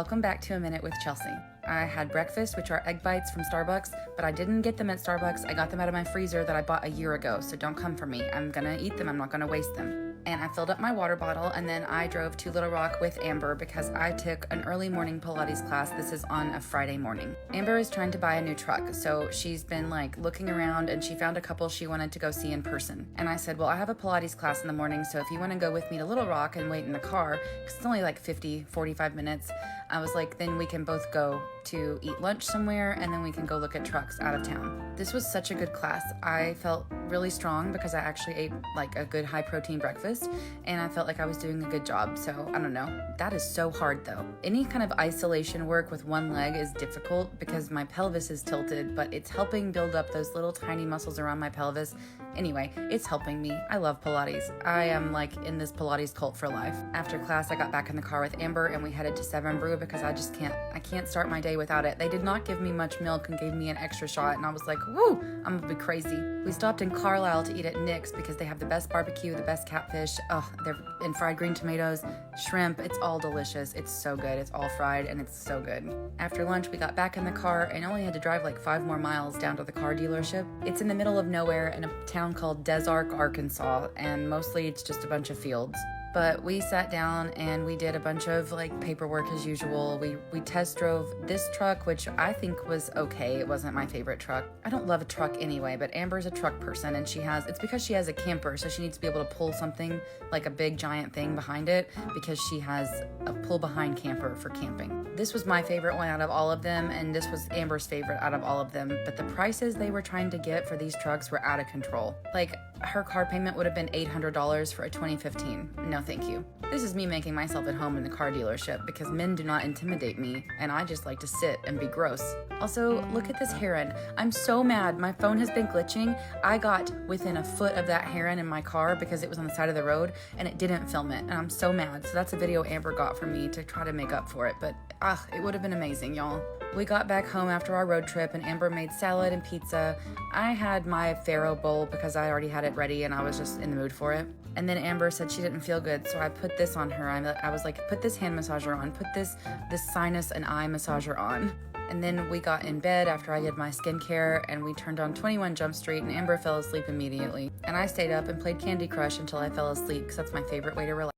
Welcome back to A Minute with Chelsea. I had breakfast, which are egg bites from Starbucks, but I didn't get them at Starbucks. I got them out of my freezer that I bought a year ago, so don't come for me. I'm gonna eat them, I'm not gonna waste them. And I filled up my water bottle, and then I drove to Little Rock with Amber because I took an early morning Pilates class. This is on a Friday morning. Amber is trying to buy a new truck, so she's been looking around, and she found a couple she wanted to go see in person. And I said, well, I have a Pilates class in the morning, so if you wanna go with me to Little Rock and wait in the car, because it's only 45 minutes, I was like, then we can both go to eat lunch somewhere, and then we can go look at trucks out of town. This was such a good class. I felt really strong because I actually ate a good high protein breakfast, and I felt like I was doing a good job. So I don't know. That is so hard though. Any kind of isolation work with one leg is difficult because my pelvis is tilted, but it's helping build up those little tiny muscles around my pelvis. Anyway, it's helping me. I love Pilates. I am in this Pilates cult for life. After class, I got back in the car with Amber and we headed to 7 Brew because I can't start my day without it. They did not give me much milk and gave me an extra shot, and I was like, woo, I'm gonna be crazy. We stopped in Carlisle to eat at Nick's because they have the best barbecue, the best catfish, and fried green tomatoes, shrimp. It's all delicious. It's so good. It's all fried and it's so good. After lunch, we got back in the car and only had to drive 5 more miles down to the car dealership. It's in the middle of nowhere in a town called Arkansas, and mostly it's just a bunch of fields. But we sat down and we did a bunch of paperwork as usual. We test drove this truck, which I think was okay. It wasn't my favorite truck. I don't love a truck anyway, but Amber's a truck person, and it's because she has a camper, so she needs to be able to pull something like a big giant thing behind it because she has a pull behind camper for camping. This was my favorite one out of all of them, and this was Amber's favorite out of all of them, but the prices they were trying to get for these trucks were out of control. Her car payment would have been $800 for a 2015. No, thank you. This is me making myself at home in the car dealership because men do not intimidate me, and I just like to sit and be gross. Also, look at this heron. I'm so mad. My phone has been glitching. I got within a foot of that heron in my car because it was on the side of the road, and it didn't film it, and I'm so mad. So that's a video Amber got for me to try to make up for it, but it would have been amazing, y'all. We got back home after our road trip, and Amber made salad and pizza. I had my farro bowl because I already had it ready and I was just in the mood for it. And then Amber said she didn't feel good, so I put this on her. I was like, put this hand massager on, put this sinus and eye massager on. And then we got in bed after I did my skincare, and we turned on 21 Jump Street, and Amber fell asleep immediately. And I stayed up and played Candy Crush until I fell asleep because that's my favorite way to relax.